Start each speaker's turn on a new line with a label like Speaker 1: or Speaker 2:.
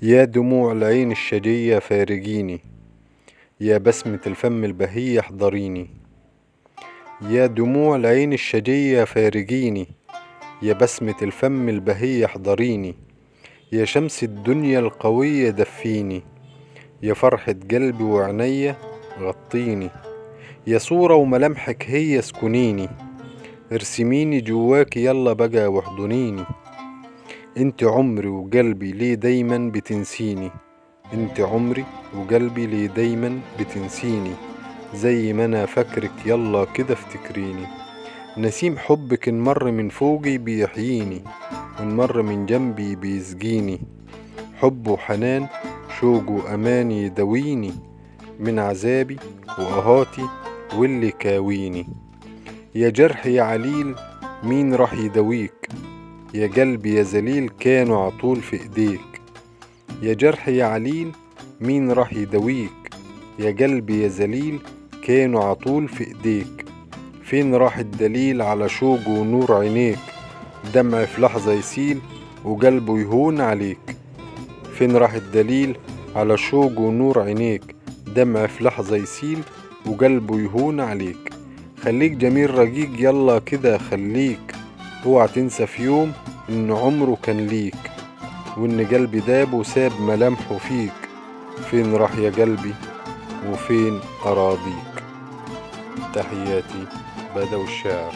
Speaker 1: يا دموع العين الشجية فارقيني، يا بسمة الفم البهية احضريني. يا دموع العين الشجية فارقيني، يا بسمة الفم البهية احضريني. يا شمس الدنيا القوية دفيني، يا فرحة قلبي وعنيا غطيني. يا صورة وملامحك هي اسكنيني، ارسميني جواك يلا بقى واحضنيني. انت عمري وقلبي ليه دايما بتنسيني، انت عمري وقلبي ليه دايما بتنسيني. زي ما انا فاكرك يلا كده افتكريني. نسيم حبك انمر من فوقي بيحييني، وانمر من جنبي بيسقيني. حب وحنان شوق وأمان يدويني من عذابي وأهاتي واللي كاويني. يا جرح يا عليل مين راح يداويك، يا قلبي يا ذليل كانوا عطول في ايديك. يا جرح يا عليل مين راح يداويك، يا قلبي يا ذليل كانوا عطول في ايديك. فين راح الدليل على شوق ونور عينيك، دمع في لحظة يسيل وقلبه يهون عليك. فين راح الدليل على شوق ونور عينيك، دمع في لحظة يسيل وقلبه يهون عليك. خليك جميل رقيق يلا كده خليك، اوعى تنسى في يوم ان عمره كان ليك، وان قلبي داب وساب ملامحه فيك. فين راح يا قلبي وفين أراضيك. تحياتي بدوي الشاعر.